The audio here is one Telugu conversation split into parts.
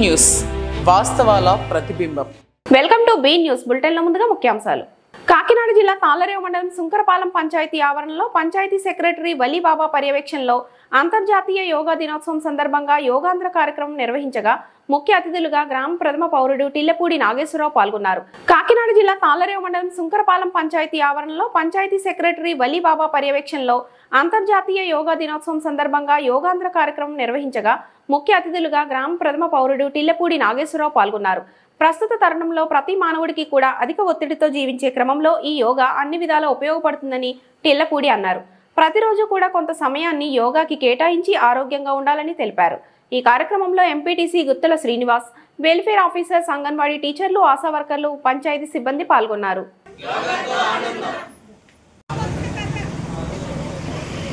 న్యూస్ వాస్తవాల ప్రతిబింబం. Welcome to be news bulletin. లో ముందుగా ముఖ్యాంశాలు. కాకినాడ జిల్లా తాళ్లరేవు మండలం సుంకరపాలెం పంచాయతీ ఆవరణలో పంచాయతీ సెక్రటరీ వలీబాబా పర్యవేక్షణలో అంతర్జాతీయ యోగా దినోత్సవం సందర్భంగా యోగాంధ్ర కార్యక్రమం నిర్వహించగా ముఖ్య అతిథులుగా గ్రామ ప్రథమ పౌరుడు టిల్లపూడి నాగేశ్వరరావు పాల్గొన్నారు. కాకినాడ జిల్లా తాళ్లరేవు మండలం సుంకరపాలెం పంచాయతీ ఆవరణలో పంచాయతీ సెక్రటరీ వలీబాబా పర్యవేక్షణలో అంతర్జాతీయ యోగా దినోత్సవం సందర్భంగా యోగాంధ్ర కార్యక్రమం నిర్వహించగా ముఖ్య అతిథులుగా గ్రామ ప్రథమ పౌరుడు టిల్లపూడి నాగేశ్వరరావు పాల్గొన్నారు. ప్రస్తుత తరుణంలో ప్రతి మానవుడికి కూడా అధిక ఒత్తిడితో జీవించే క్రమంలో ఈ యోగా అన్ని విధాలా ఉపయోగపడుతుందని టిల్లపూడి అన్నారు. ప్రతిరోజు కూడా కొంత సమయాన్ని యోగాకి కేటాయించి ఆరోగ్యంగా ఉండాలని తెలిపారు. ఈ కార్యక్రమంలో MPTC Guttala Srinivas, welfare officers, anganwadi టీచర్లు, ఆశా వర్కర్లు, పంచాయతీ సిబ్బంది పాల్గొన్నారు. యోగాతో ఆనందం, యోగాతో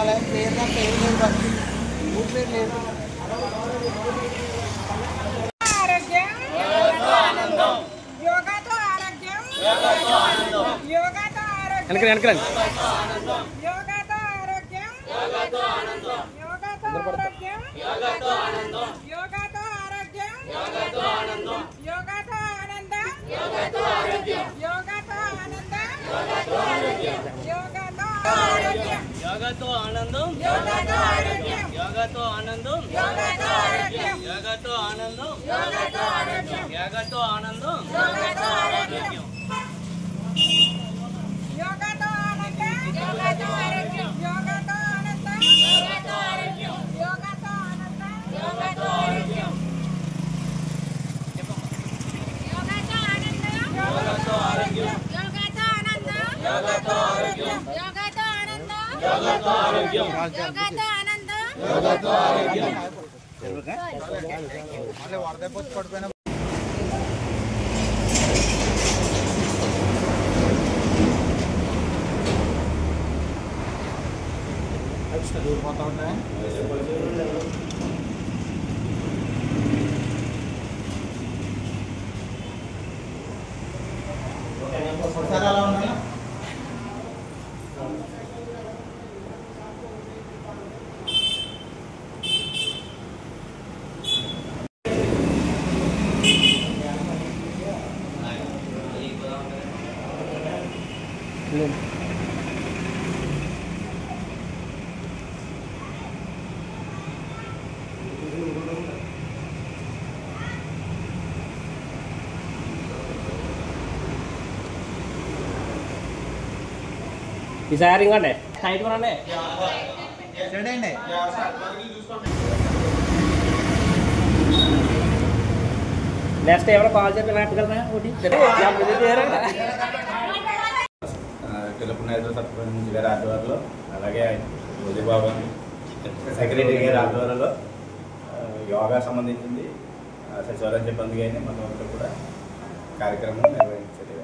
ఆరోగ్యం, యోగాతో ఆనందం, యోగాతో ఆరోగ్యం, యోగాతో ఆనందం, యోగాతో ఆరోగ్యం, యోగాతో ఆనందం, యోగాతో ఆరోగ్యం, యోగాతో ఆనందం, యోగాతో ఆరోగ్యం, యోగాతో ఆనందం, యోగాతో ఆరోగ్యం, యోగాతో ఆనందం, యోగాతో ఆరోగ్యం, యోగాతో ఆనందం, యోగాతో ఆరోగ్యం, యోగాతో ఆనందం, యోగాతో ఆరోగ్యం, యోగాతో ఆరోగ్యం, యోగాతో ఆనందం, యోగాతో ఆరోగ్యం. ఈసారి ఇంకోండి టైట్ కొనండి. నెక్స్ట్ ఎవరో కాల్ చెప్పి నాటగలరా ఒకటి టిల్లపూడి సత్యప్రభు గారి ఆధ్వర్యంలో, అలాగే వలీబాబా సెక్రటరీ గారి ఆధ్వర్యంలో యోగా సంబంధించింది సచివాలయం సిబ్బంది కానీ మొత్తం కూడా కార్యక్రమం నిర్వహించారు.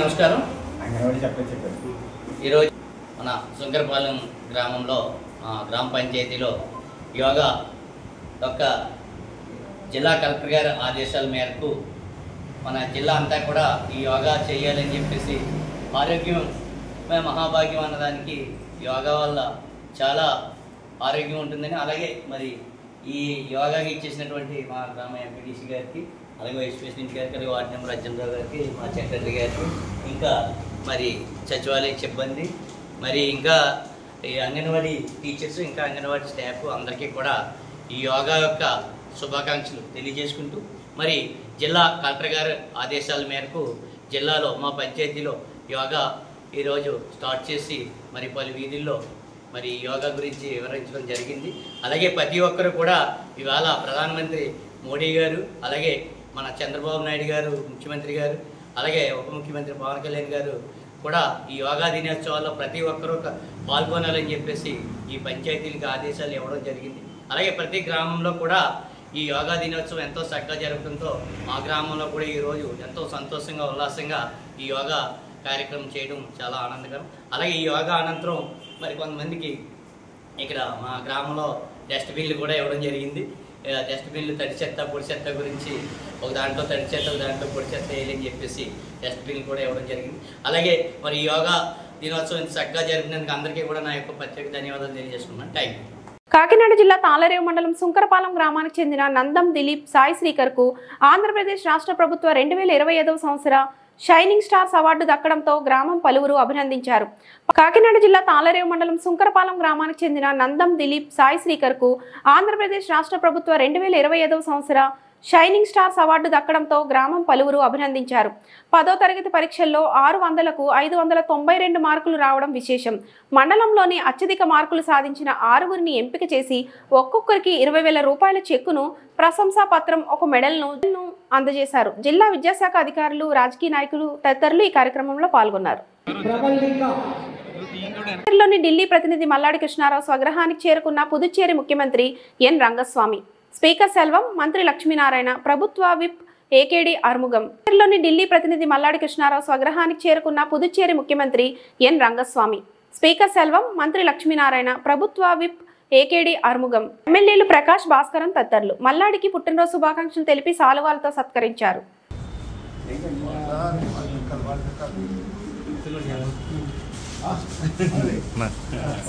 నమస్కారం. అంగన్వాడీ చెప్పారు. ఈరోజు మన సుంకరపాలెం గ్రామంలో గ్రామ పంచాయతీలో యోగా యొక్క జిల్లా కలెక్టర్ గారి ఆదేశాల మేరకు మన జిల్లా అంతా కూడా ఈ యోగా చేయాలని చెప్పేసి, ఆరోగ్యం మహాభాగ్యం అన్నదానికి యోగా వల్ల చాలా ఆరోగ్యం ఉంటుందని, అలాగే మరి ఈ యోగాకి ఇచ్చేసినటువంటి మా గ్రామ ఎంపీటీసీ గారికి, అలాగే వైస్ ప్రెసిడెంట్ గారికి, అలాగే వార్డు నెంబర్ అర్జునరావు గారికి, మా సెక్రటరీ గారికి, ఇంకా మరి సచివాలయ సిబ్బంది, మరి ఇంకా ఈ అంగన్వాడీ టీచర్స్, ఇంకా అంగన్వాడీ స్టాఫ్ అందరికీ కూడా ఈ యోగా యొక్క శుభాకాంక్షలు తెలియజేసుకుంటూ, మరి జిల్లా కలెక్టర్ గారి ఆదేశాల మేరకు జిల్లాలో మా పంచాయతీలో యోగా ఈరోజు స్టార్ట్ చేసి మరి పలు వీధుల్లో మరి యోగా గురించి వివరించడం జరిగింది. అలాగే ప్రతి ఒక్కరు కూడా ఇవాళ ప్రధానమంత్రి మోడీ గారు, అలాగే మన చంద్రబాబు నాయుడు గారు ముఖ్యమంత్రి గారు, అలాగే ఉప ముఖ్యమంత్రి పవన్ కళ్యాణ్ గారు కూడా ఈ యోగా దినోత్సవాల్లో ప్రతి ఒక్కరూ పాల్గొనాలని చెప్పేసి ఈ పంచాయతీలకు ఆదేశాలు ఇవ్వడం జరిగింది. అలాగే ప్రతి గ్రామంలో కూడా ఈ యోగా దినోత్సవం ఎంతో చక్కగా జరగడంతో మా గ్రామంలో కూడా ఈరోజు ఎంతో సంతోషంగా, ఉల్లాసంగా ఈ యోగా కార్యక్రమం చేయడం చాలా ఆనందకరం. అలాగే ఈ యోగా అనంతరం మరి కొంతమందికి ఇక్కడ మా గ్రామంలో డస్ట్బిన్లు కూడా ఇవ్వడం జరిగింది. డస్ట్బిన్లు తడి చెత్త పొడి చెత్త గురించి ఒక దాంట్లో తడి చెత్త ఒక దాంట్లో పొడి చెత్త వేయాలని చెప్పేసి డస్ట్బిన్ కూడా ఇవ్వడం జరిగింది. అలాగే మరి యోగా దినోత్సవం చక్కగా జరిపినందుకు అందరికీ కూడా నా యొక్క ప్రత్యేక ధన్యవాదాలు తెలియజేసుకున్నాను. Thank you. కాకినాడ జిల్లా తాళరేవు మండలం సుంకరపాలెం గ్రామానికి చెందిన నందం దిలీప్ సాయి శ్రీకర్కు ఆంధ్రప్రదేశ్ రాష్ట్ర ప్రభుత్వ 2025 సంవత్సర షైనింగ్ స్టార్స్ అవార్డు దక్కడంతో గ్రామం పలువురు అభినందించారు. కాకినాడ జిల్లా తాళరేవు మండలం సుంకరపాలెం గ్రామానికి చెందిన నందం దిలీప్ సాయి శ్రీకర్కు ఆంధ్రప్రదేశ్ రాష్ట్ర ప్రభుత్వ 2025 సంవత్సర షైనింగ్ స్టార్స్ అవార్డు దక్కడంతో గ్రామం పలువురు అభినందించారు. 10వ తరగతి పరీక్షల్లో 600కు 592 మార్కులు రావడం విశేషం. మండలంలోని అత్యధిక మార్కులు సాధించిన 6గురిని ఎంపిక చేసి ఒక్కొక్కరికి 20,000 రూపాయల చెక్కును, ప్రశంసా పత్రం, ఒక మెడల్ను అందజేశారు. జిల్లా విద్యాశాఖ అధికారులు, రాజకీయ నాయకులు తదితరులు ఈ కార్యక్రమంలో పాల్గొన్నారు. ఢిల్లీ ప్రతినిధి మల్లాడి కృష్ణారావు స్వగృహానికి చేరుకున్న పుదుచ్చేరి ముఖ్యమంత్రి ఎన్ రంగస్వామి, స్పీకర్ సెల్వం, మంత్రి లక్ష్మీనారాయణ, ప్రభుత్వ విప్ ఏకేడి ఆర్ముగం. ఢిల్లీ ప్రతినిధి మల్లాడి కృష్ణారావు స్వగృహానికి చేరుకున్న పుదుచ్చేరి ముఖ్యమంత్రి ఎన్ రంగస్వామి, స్పీకర్ సెల్వం, మంత్రి లక్ష్మీనారాయణ, ప్రభుత్వ విప్ ఏకేడి ఆర్ముగం, ఎమ్మెల్యేలు ప్రకాష్, భాస్కరన్ తదితరులు మల్లాడికి పుట్టినరోజు శుభాకాంక్షలు తెలిపి సాలువాలతో సత్కరించారు.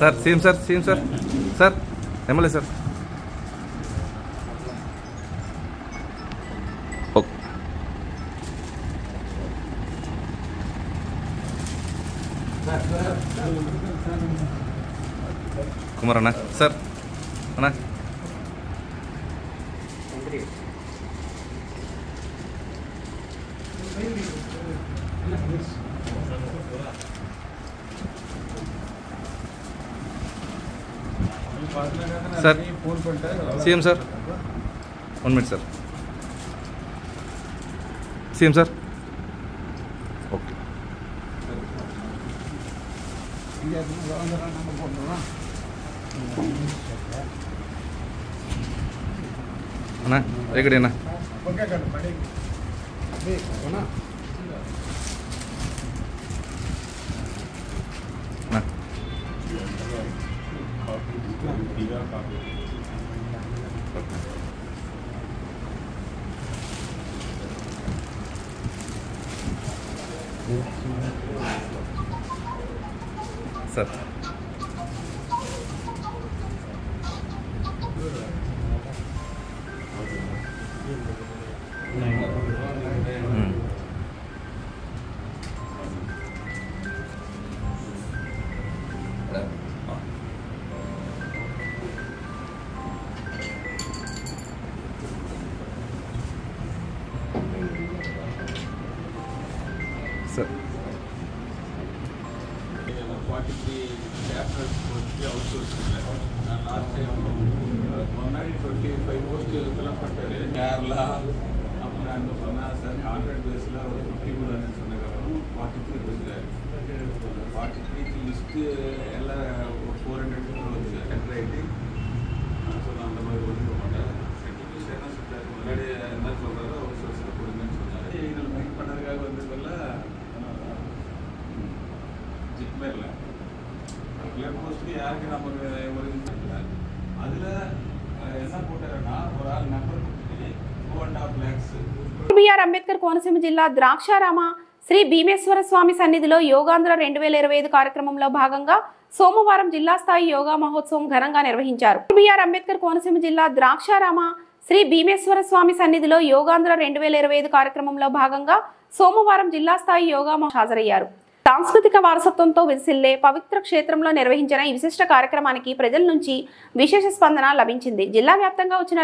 Sir CM sir CM sir sir MLA sir Kumar అన్న సార్ అన్నా sir CM sir 1 minute sir CM sir okay అన్నా ఎక్కడేనా sir sir 43 chapters outsourcing. Last time, 125 posts Kerala, and 100 days, 50 units, 43 days. 43 list 400 crores writing. So now the BR Ambedkar Konaseema జిల్లా ద్రాక్షారామ శ్రీ భీమేశ్వర స్వామి సన్నిధిలో యోగాంధ్ర 2025 కార్యక్రమంలో భాగంగా సోమవారం జిల్లా స్థాయి యోగా మహోత్సవం ఘనంగా నిర్వహించారు. బిఆర్ అంబేద్కర్ కోనసీమ జిల్లా ద్రాక్షారామ శ్రీ భీమేశ్వర స్వామి సన్నిధిలో యోగాంధ్ర 2025 కార్యక్రమంలో భాగంగా సోమవారం జిల్లా స్థాయి యోగా హాజరయ్యారు. సాంస్కృతిక వారసత్వంతో విసిల్లే పవిత్ర క్షేత్రంలో నిర్వహించిన ఈ విశిష్ట కార్యక్రమానికి ప్రజల నుంచి విశేష స్పందన లభించింది. జిల్లా వ్యాప్తంగా వచ్చిన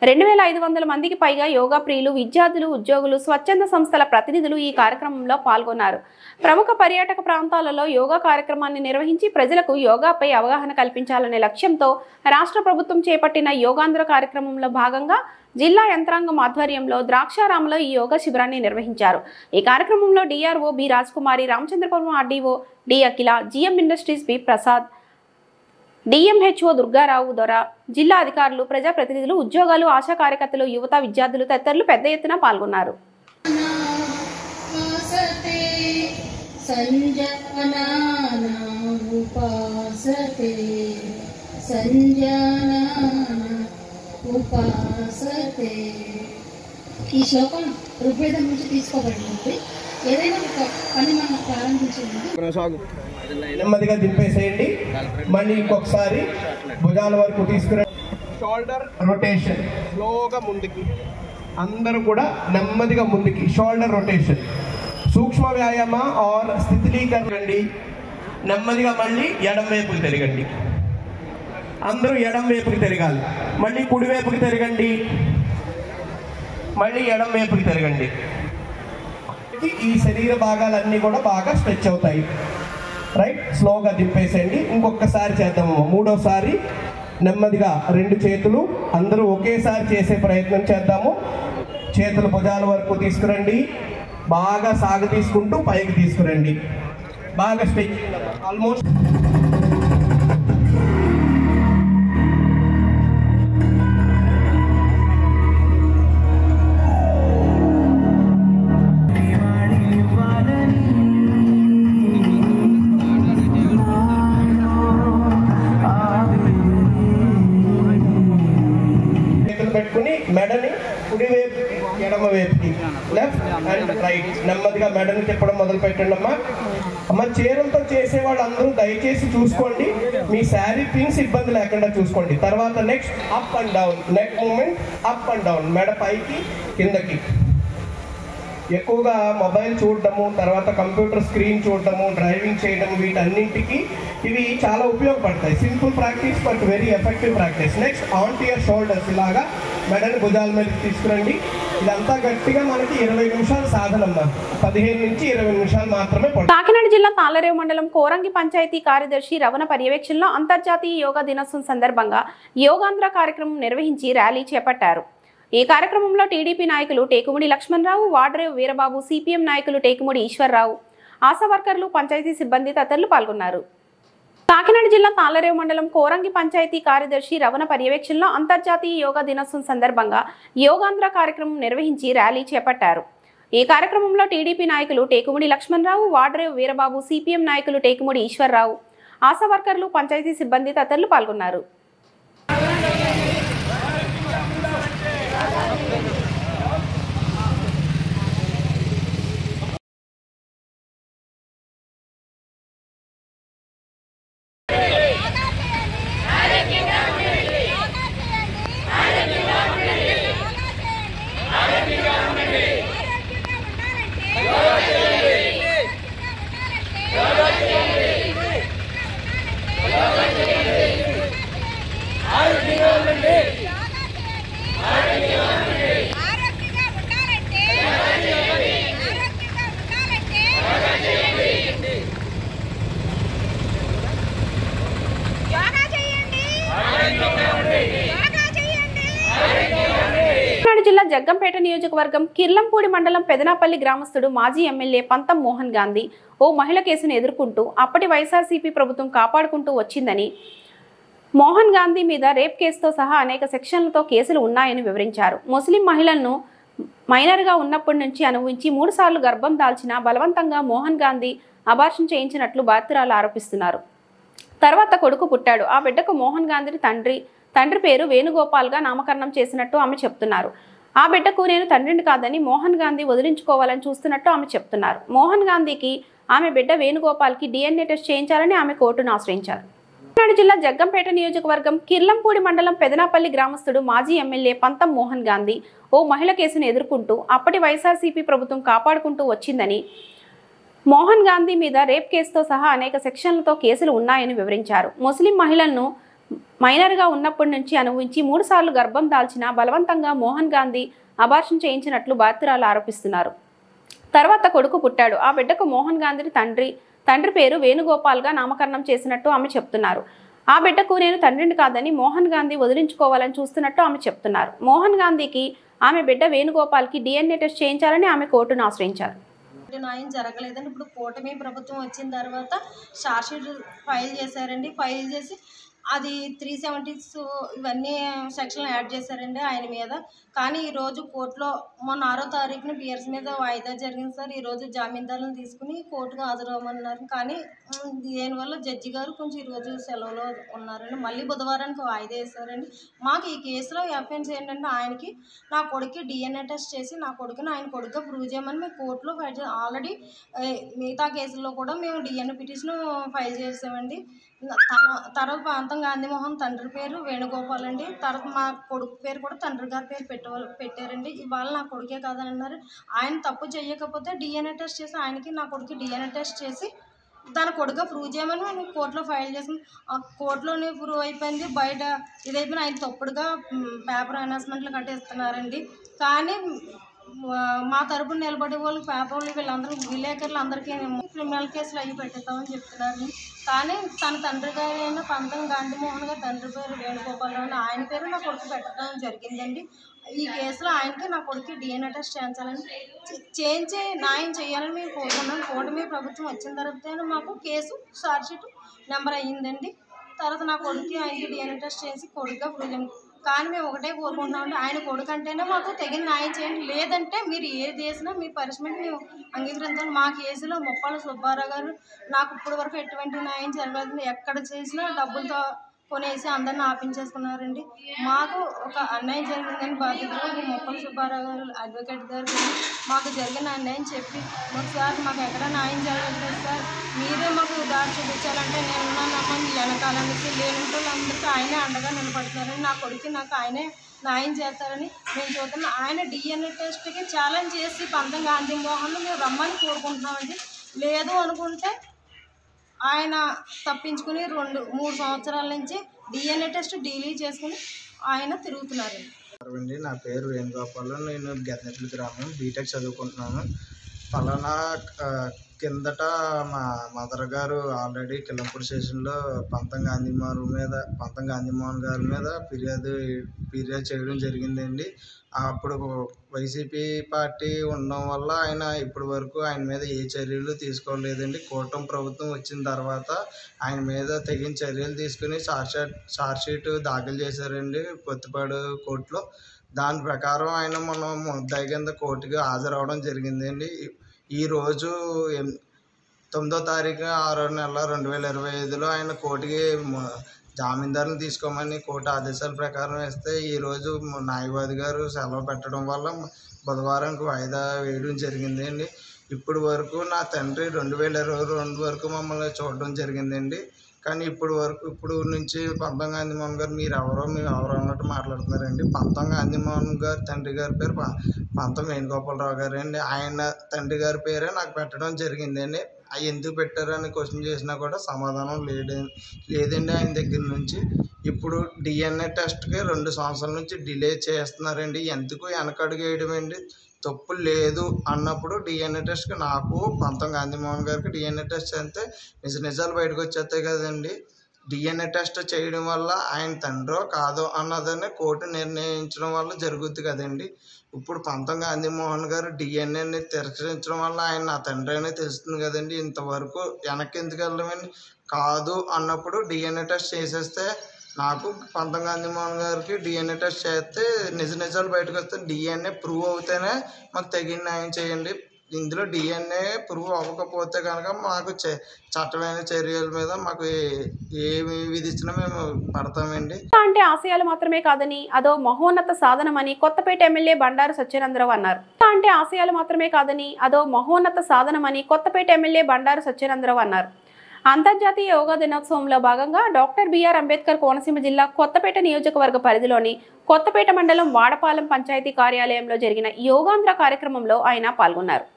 2,500 మందికి పైగా యోగా ప్రియులు, విద్యార్థులు, ఉద్యోగులు, స్వచ్ఛంద సంస్థల ప్రతినిధులు ఈ కార్యక్రమంలో పాల్గొన్నారు. ప్రముఖ పర్యాటక ప్రాంతాలలో యోగా కార్యక్రమాన్ని నిర్వహించి ప్రజలకు యోగాపై అవగాహన కల్పించాలనే లక్ష్యంతో రాష్ట్ర ప్రభుత్వం చేపట్టిన యోగాంధ్ర కార్యక్రమంలో భాగంగా జిల్లా యంత్రాంగం ఆధ్వర్యంలో ద్రాక్షారాంలో ఈ యోగా శిబిరాన్ని నిర్వహించారు. ఈ కార్యక్రమంలో DRO B Rajkumari, Ramachandrapuram RDO D Akhila, GM industries B Prasad, DMHO Durga Rao Dora, జిల్లా అధికారులు, ప్రజాప్రతినిధులు, ఉద్యోగాలు, ఆశా కార్యకర్తలు, యువత, విద్యార్థులు తదితరులు పెద్ద ఎత్తున పాల్గొన్నారు. ఈ శ్లోకం ఋగ్వేదం నుంచి తీసుకోబడింది. ఏదైనా ఒక పని మనం ప్రారంభించాలి. నెమ్మదిగా దింపేసేయండి. మళ్ళీ ఇంకొకసారి భుజాల వరకు తీసుకురండి. షోల్డర్ రొటేషన్, స్లోగా ముందుకి, అందరూ కూడా నెమ్మదిగా ముందుకి. షోల్డర్ రొటేషన్ సూక్ష్మ వ్యాయామ ఆర్ స్థితిలీకరణండి. నెమ్మదిగా మళ్ళీ ఎడం వైపుకి తిరగండి. అందరూ ఎడం వైపుకి తిరగాలి. మళ్ళీ కుడి వైపుకి తిరగండి. మళ్ళీ ఎడం వైపుకి తిరగండి. ఈ శరీర భాగాలన్నీ కూడా బాగా స్ట్రెచ్ అవుతాయి. రైట్, స్లోగా దింపేసేయండి. ఇంకొకసారి చేద్దాము. మూడోసారి నెమ్మదిగా రెండు చేతులు అందరూ ఒకేసారి చేసే ప్రయత్నం చేద్దాము. చేతులు భుజాల వరకు తీసుకురండి. బాగా సాగ తీసుకుంటూ పైకి తీసుకురండి. బాగా స్ట్రెచ్, ఆల్మోస్ట్ పెట్టుకుని మెడని కుడి వైపు ఎడమ వైపుకి, లెఫ్ట్ అండ్ రైట్. నెమ్మదిగా మెడని తిప్పడం మొదలు పెట్టండి అమ్మా. అమ్మ, చీరలతో చేసే వాళ్ళు అందరూ దయచేసి చూసుకోండి, మీ శారీ పిన్స్ ఇబ్బంది లేకుండా చూసుకోండి. తర్వాత next up and down, neck movement up and down, మెడ పైకి కిందకి. ఎక్కువగా మొబైల్ చూడటము, తర్వాత కంప్యూటర్ స్క్రీన్ చూడటము, డ్రైవింగ్ చేయడం, వీటన్నింటికి ఇవి చాలా ఉపయోగపడతాయి. Simple practice but very effective practice. Next on to your shoulders, ఇలాగా మెడని భుజాల మీద తీసుకురండి. ఇదంతా గట్టిగా మనకి 20 నిమిషాలు సాధనమ్మా. 15 నుంచి 20 నిమిషాలు మాత్రమే. కాకినాడ జిల్లా తాళ్లరేవు మండలం కోరంగి పంచాయతీ కార్యదర్శి రవణ పర్యవేక్షణలో అంతర్జాతీయ యోగా దినోత్సవం సందర్భంగా యోగాంధ్ర కార్యక్రమం నిర్వహించి ర్యాలీ చేపట్టారు. ఈ కార్యక్రమంలో టీడీపీ నాయకులు టేకుముడి లక్ష్మణరావు, వాడ్రేవు వీరబాబు, సిపిఎం నాయకులు టేకుముడి ఈశ్వర్రావు, ఆశా వర్కర్లు, పంచాయతీ సిబ్బంది తదితరులు పాల్గొన్నారు. కాకినాడ జిల్లా తాళ్లరేవు మండలం కోరంగి పంచాయతీ కార్యదర్శి రవణ పర్యవేక్షణలో అంతర్జాతీయ యోగా దినోత్సవం సందర్భంగా యోగాంధ్ర కార్యక్రమం నిర్వహించి ర్యాలీ చేపట్టారు. ఈ కార్యక్రమంలో టీడీపీ నాయకులు టేకుముడి లక్ష్మణరావు, వాడ్రేవు వీరబాబు, సిపిఎం నాయకులు టేకుముడి ఈశ్వర్రావు, ఆశా వర్కర్లు, పంచాయతీ సిబ్బంది తదితరులు పాల్గొన్నారు. జిల్లా జగ్గంపేట నియోజకవర్గం కిర్లంపూడి మండలం పెదనాపల్లి గ్రామస్తుడు మాజీ ఎమ్మెల్యే పంతం మోహన్ గాంధీ ఓ మహిళ కేసును ఎదుర్కొంటూ అప్పటి వైఎస్ఆర్సీపీ ప్రభుత్వం కాపాడుకుంటూ వచ్చిందని, మోహన్ గాంధీ మీద రేప్ కేసుతో సహా అనేక సెక్షన్లతో కేసులు ఉన్నాయని వివరించారు. ముస్లిం మహిళలను మైనర్గా ఉన్నప్పటి నుంచి అనుభవించి 3 సార్లు గర్భం దాల్చిన బలవంతంగా మోహన్ గాంధీ అబార్షన్ చేయించినట్లు బాధితురాలు ఆరోపిస్తున్నారు. తర్వాత కొడుకు పుట్టాడు. ఆ బిడ్డకు మోహన్ గాంధీ తండ్రి పేరు వేణుగోపాల్గా నామకరణం చేసినట్టు ఆమె చెప్తున్నారు. ఆ బిడ్డకు నేను తండ్రిని కాదని మోహన్ గాంధీ వదిలించుకోవాలని చూస్తున్నట్టు ఆమె చెప్తున్నారు. మోహన్ గాంధీకి ఆమె బిడ్డ వేణుగోపాల్కి DNA టెస్ట్ చేయించాలని ఆమె కోర్టును ఆశ్రయించారు. కాకినాడ జిల్లా జగ్గంపేట నియోజకవర్గం కిర్లంపూడి మండలం పెదనాపల్లి గ్రామస్తుడు మాజీ ఎమ్మెల్యే పంతం మోహన్ గాంధీ ఓ మహిళ కేసును ఎదుర్కొంటూ అప్పటి వైఎస్ఆర్సీపీ ప్రభుత్వం కాపాడుకుంటూ వచ్చిందని, మోహన్ గాంధీ మీద రేప్ కేసుతో సహా అనేక సెక్షన్లతో కేసులు ఉన్నాయని వివరించారు. ముస్లిం మహిళలను మైనర్గా ఉన్నప్పటి నుంచి అనుభవించి 3 సార్లు గర్భం దాల్చిన బలవంతంగా మోహన్ గాంధీ అబార్షన్ చేయించినట్లు బాధితురాలు ఆరోపిస్తున్నారు. తర్వాత కొడుకు పుట్టాడు. ఆ బిడ్డకు మోహన్ గాంధీ తండ్రి పేరు వేణుగోపాల్గా నామకరణం చేసినట్టు ఆమె చెప్తున్నారు. ఆ బిడ్డకు నేను తండ్రిని కాదని మోహన్ గాంధీ వదిలించుకోవాలని చూస్తున్నట్టు ఆమె చెప్తున్నారు. మోహన్ గాంధీకి ఆమె బిడ్డ వేణుగోపాల్కి DNA టెస్ట్ చేయించాలని ఆమె కోర్టును ఆశ్రయించారు. న్యాయం జరగలేదని ఇప్పుడు కూటమి ప్రభుత్వం వచ్చిన తర్వాత ఛార్జ్షీట్ ఫైల్ చేశారండి. ఫైల్ చేసి అది 370s ఇవన్నీ సెక్షన్లు యాడ్ చేశారండి ఆయన మీద. కానీ ఈరోజు కోర్టులో మొన్న 6వ తారీఖున పియర్స్ మీద వాయిదా జరిగింది సార్. ఈరోజు జామీందారులను తీసుకుని కోర్టుకు హాజరవ్వమన్నారు. కానీ దీనివల్ల జడ్జి గారు కొంచెం ఈరోజు సెలవులో ఉన్నారండి. మళ్ళీ బుధవారానికి వాయిదా వేశారండి. మాకు ఈ కేసులో ఎఫెన్స్ ఏంటంటే ఆయనకి నా కొడుకు DNA టెస్ట్ చేసి నా కొడుకుని ఆయన కొడుకుగా ప్రూవ్ చేయమని మేము కోర్టులో ఫైల్ చేసాం. ఆల్రెడీ మిగతా కేసుల్లో కూడా మేము DNA పిటిషన్ ఫైల్ చేసామండి. తర్వాత ప్రాంతం గాంధీమోహన్ తండ్రి పేరు వేణుగోపాల్ అండి. తర్వాత మా కొడుకు పేరు కూడా తండ్రి గారి పేరు పెట్టారండి. ఇవాళ నా కొడుకే కాదని అన్నారు. ఆయన తప్పు చేయకపోతే DNA టెస్ట్ చేసి ఆయనకి నా కొడుకు DNA టెస్ట్ చేసి దాని కొడుకుగా ప్రూవ్ చేయమని మేము కోర్టులో ఫైల్ చేసాం. ఆ కోర్టులోనే ప్రూవ్ అయిపోయింది. బయట ఇదైపోయిన ఆయన తప్పుడుగా పేపర్ అనౌన్స్మెంట్లు కట్టేస్తున్నారండి. కానీ మా తరపున నిలబడే వాళ్ళు పేపర్లు వీళ్ళందరూ విలేకరులు అందరికీ క్రిమినల్ కేసులు అవి పెట్టేస్తామని చెప్తున్నారు. కానీ తన తండ్రి గారు అయిన పంతం గాంధీమోహన్ గారు తండ్రి పేరు వేణుగోపాలరావు ఆయన పేరు నా కొడుకు పెట్టడం జరిగిందండి. ఈ కేసులో ఆయనకి నా కొడుకు DNA టెస్ట్ చేయించాలని చేయించి న్యాయం చేయాలని మేము కోరుకున్నాం. కూటమి ప్రభుత్వం వచ్చిన తర్వాత మాకు కేసు ఛార్జ్షీట్ నెంబర్ అయ్యిందండి. తర్వాత నా కొడుకు ఆయనకి DNA టెస్ట్ చేసి కొడుకుగా ప్రూవ్. కానీ మేము ఒకటే కోరుకుంటున్నామండి, ఆయన కొడుకు అంటేనే మాకు తగిన న్యాయం చేయండి. లేదంటే మీరు ఏది చేసినా మీ పనిష్మెంట్ మేము అంగీకరించాం. మా కేసులో ముప్పాళ్ళ సుబ్బారావు గారు నాకు ఇప్పటి వరకు ఎటువంటి న్యాయం జరగలేదు. ఎక్కడ చేసినా డబ్బులతో కొనేసి అందరిని ఆపించేసుకున్నారండి. మాకు ఒక అన్యాయం జరిగిందని బాధ్యతలు ముప్పాళ్ళ సుబ్బారావు గారు అడ్వకేట్ గారు మాకు జరిగిన అన్యాయం చెప్పి సార్ మాకు ఎక్కడ న్యాయం జరగలేదు సార్, మీరే మాకు దారి చూపించాలంటే నేను ఉన్నానమ్మా మీ వెనకాలకి లేనంటే వాళ్ళందరికీ ఆయనే అండగా నిలబడుతున్నారని నా కొడుకు నాకు ఆయనే న్యాయం చేస్తారని మేము చూస్తున్నాం. ఆయన DNA టెస్ట్కి ఛాలెంజ్ చేసి పంతం గాంధీమోహన్ మేము రమ్మని కోరుకుంటున్నామండి. లేదు అనుకుంటే ఆయన తప్పించుకుని 2-3 సంవత్సరాల నుంచి DNA టెస్ట్ డీలీ చేసుకుని ఆయన తిరుగుతున్నారండి. నా పేరు వేణుగోపాల్. నేను గెద్దెపల్లి గ్రామం బీటెక్ చదువుకుంటున్నాను. పలానా కిందట మా మదర్ గారు ఆల్రెడీ కిల్లంపూడి స్టేషన్లో పంతం గాంధీమోహన్ గారి మీద ఫిర్యాదు చేయడం జరిగిందండి. అప్పుడు వైసీపీ పార్టీ ఉండడం వల్ల ఆయన ఇప్పటి వరకు ఆయన మీద ఏ చర్యలు తీసుకోలేదండి. కూటమి ప్రభుత్వం వచ్చిన తర్వాత ఆయన మీద తగిన చర్యలు తీసుకుని ఛార్జ్షీట్ దాఖలు చేశారండి పొత్తిపాడు కోర్టులో. దాని ప్రకారం ఆయన మనం ముద్దాయి కింద కోర్టుకి హాజరవడం జరిగిందండి. ఈరోజు 9వ తారీఖు 6వ నెల 2025లో ఆయన కోర్టుకి జామీందారుని తీసుకోమని కోర్టు ఆదేశాల ప్రకారం వేస్తే ఈరోజు న్యాయవాది గారు సెలవు పెట్టడం వల్ల బుధవారానికి వాయిదా వేయడం జరిగిందండి. ఇప్పుడు వరకు నా తండ్రి 2022 వరకు మమ్మల్ని చూడడం జరిగిందండి. కానీ ఇప్పుడు నుంచి పంతం గాంధీమోహన్ గారు మేము ఎవరో అన్నట్టు మాట్లాడుతున్నారండి. పంతం గాంధీమోహన్ గారు తండ్రి గారి పేరు పంతం వేణుగోపాలరావు గారు అండి. ఆయన తండ్రి గారి పేరే నాకు పెట్టడం జరిగిందండి. అవి ఎందుకు పెట్టారని క్వశ్చన్ చేసినా కూడా సమాధానం లేదండి ఆయన దగ్గర నుంచి. ఇప్పుడు DNA టెస్ట్కి 2 సంవత్సరాల నుంచి డిలే చేస్తున్నారండి. ఎందుకు వెనకడుగు వేయడం అండి? తప్పు లేదు అన్నప్పుడు DNA టెస్ట్కి నాకు పంతం గాంధీమోహన్ గారికి DNA టెస్ట్ చేస్తే నిజాలు బయటకు వచ్చేస్తాయి కదండి. DNA టెస్ట్ చేయడం వల్ల ఆయన తండ్రో కాదో అన్నదని కోర్టు నిర్ణయించడం వల్ల జరుగుద్ది కదండి. ఇప్పుడు పంతం గాంధీమోహన్ గారు DNAని తిరస్కరించడం వల్ల ఆయన నా తండ్రి అనేది తెలుస్తుంది కదండి. ఇంతవరకు వెనక్కి ఎందుకు వెళ్ళమని కాదు అన్నప్పుడు DNA టెస్ట్ చేసేస్తే నాకు పంతం గాంధీమోహన్ గారికి DNA టెస్ట్ చేస్తే నిజాలు బయటకు వస్తే DNA ప్రూవ్ అవుతేనే మాకు తగిన న్యాయం చేయండి. ఇందులో DNA ప్రూవ్ అవ్వకపోతే కనుక మాకు చట్టమైన చర్యల మీద మాకు ఏమి విధించినా మేము పడతామండి. అంటే ఆశయాలు మాత్రమే కాదని అదో మహోన్నత సాధనమని కొత్తపేట ఎమ్మెల్యే బండారు సత్యనందరావు అన్నారు. అంటే ఆశయాలు మాత్రమే కాదని అదో మహోన్నత సాధనమని కొత్తపేట ఎమ్మెల్యే బండారు సత్యనందరావు అన్నారు. అంతర్జాతీయ యోగా దినోత్సవంలో భాగంగా డాక్టర్ బిఆర్ అంబేద్కర్ కోనసీమ జిల్లా కొత్తపేట నియోజకవర్గ పరిధిలోని కొత్తపేట మండలం వాడపాలెం పంచాయతీ కార్యాలయంలో జరిగిన యోగాంధ్ర కార్యక్రమంలో ఆయన పాల్గొన్నారు.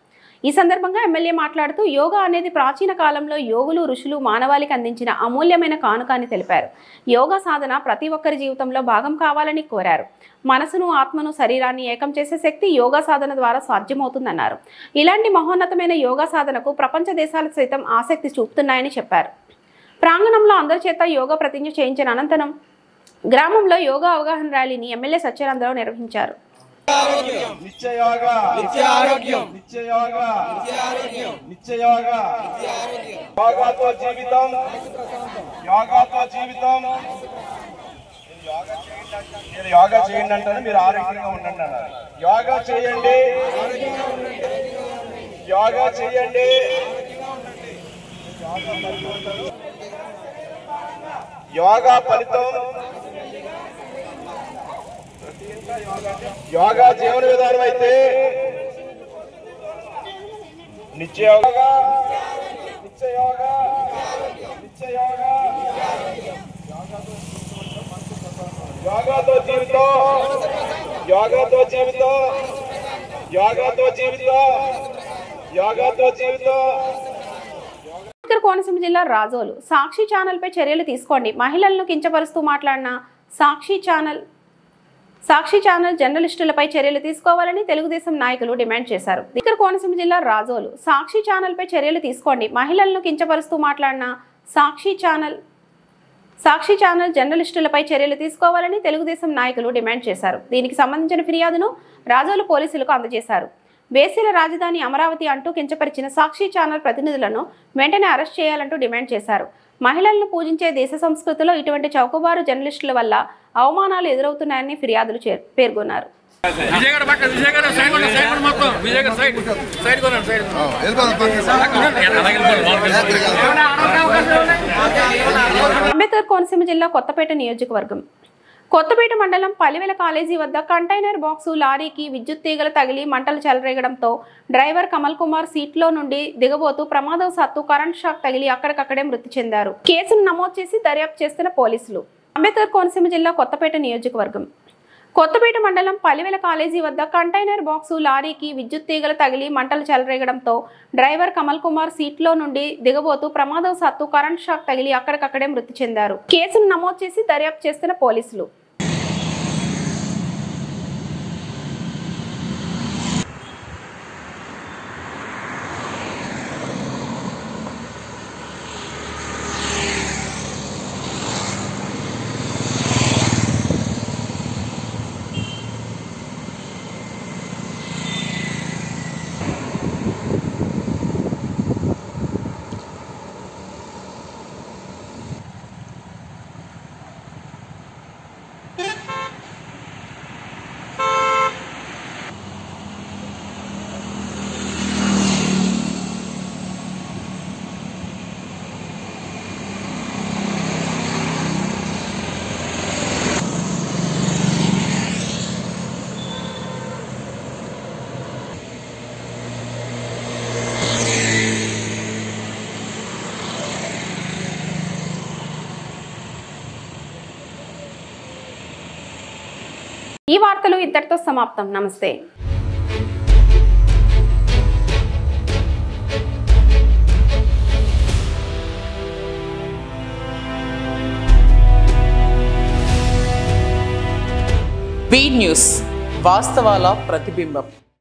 ఈ సందర్భంగా ఎమ్మెల్యే మాట్లాడుతూ యోగా అనేది ప్రాచీన కాలంలో యోగులు ఋషులు మానవాళికి అందించిన అమూల్యమైన కానుక అని తెలిపారు. యోగా సాధన ప్రతి ఒక్కరి జీవితంలో భాగం కావాలని కోరారు. మనసును ఆత్మను శరీరాన్ని ఏకం చేసే శక్తి యోగా సాధన ద్వారా సాధ్యమవుతుందన్నారు. ఇలాంటి మహోన్నతమైన యోగా సాధనకు ప్రపంచ దేశాలు సైతం ఆసక్తి చూపుతున్నాయని చెప్పారు. ప్రాంగణంలో అందరి చేత యోగా ప్రతిజ్ఞ చేయించిన అనంతరం గ్రామంలో యోగా అవగాహన ర్యాలీని ఎమ్మెల్యే సత్యానందరావు నిర్వహించారు. నిత్య యోగా నిత్య ఆరోగ్యం నిత్య యోగా నిత్య యోగా యోగాతో జీవితం యోగాతో జీవితం నేను యోగా చేయండి అంటాను, మీరు ఆరోగ్యంగా ఉండండి అన్నారు. యోగా చేయండి యోగా చేయండి యోగా ఫలితం యోగా జీవన విధానం అయితే నిత్య యోగా నిత్య యోగా నిత్య యోగా యోగాతో జీవితం యోగాతో జీవితం యోగాతో జీవితం యోగాతో జీవితం. కోనసీమ జిల్లా రాజోలు సాక్షి ఛానల్పై చర్యలు తీసుకోండి. మహిళలను కించపరుస్తూ మాట్లాడిన సాక్షి ఛానల్ జర్నలిస్టులపై చర్యలు తీసుకోవాలని తెలుగుదేశం నాయకులు డిమాండ్ చేశారు. కోనసీమ జిల్లా రాజోలు సాక్షి ఛానల్పై చర్యలు తీసుకోండి. మహిళలను కించపరుస్తూ మాట్లాడిన సాక్షి ఛానల్ జర్నలిస్టులపై చర్యలు తీసుకోవాలని తెలుగుదేశం నాయకులు డిమాండ్ చేశారు. దీనికి సంబంధించిన ఫిర్యాదును రాజోలు పోలీసులకు అందజేశారు. బేసీల రాజధాని అమరావతి అంటూ కించపరిచిన సాక్షి ఛానల్ ప్రతినిధులను వెంటనే అరెస్ట్ చేయాలంటూ డిమాండ్ చేశారు. మహిళలను పూజించే దేశ సంస్కృతిలో ఇటువంటి చౌకబారు జర్నలిస్టుల వల్ల అవమానాలు ఎదురవుతున్నాయని ఫిర్యాదులు పేర్కొన్నారు. అంబేద్కర్ కోనసీమ జిల్లా కొత్తపేట నియోజకవర్గం కొత్తపేట మండలం పలివెల కాలేజీ వద్ద కంటైనర్ బాక్సు లారీకి విద్యుత్ తీగలు తగిలి మంటలు చెలరేగడంతో డ్రైవర్ కమల్ కుమార్ సీట్లో నుండి దిగబోతూ ప్రమాదవశాత్తు కరెంట్ షాక్ తగిలి అక్కడికక్కడే మృతి చెందారు. కేసును నమోదు చేసి దర్యాప్తు చేస్తున్న పోలీసులు. అంబేద్కర్ కోనసీమ జిల్లా కొత్తపేట నియోజకవర్గం కొత్తపేట మండలం పలివెల కాలేజీ వద్ద కంటైనర్ బాక్సు లారీకి విద్యుత్ తీగలు తగిలి మంటలు చెలరేగడంతో డ్రైవర్ కమల్ కుమార్ సీట్లో నుండి దిగబోతూ ప్రమాదవశాత్తు కరెంట్ షాక్ తగిలి అక్కడికక్కడే మృతి చెందారు. కేసును నమోదు చేసి దర్యాప్తు చేస్తున్న పోలీసులు. ఈ వార్తలు ఇంతటితో సమాప్తం. నమస్తే. బీ న్యూస్ వాస్తవాల ప్రతిబింబం.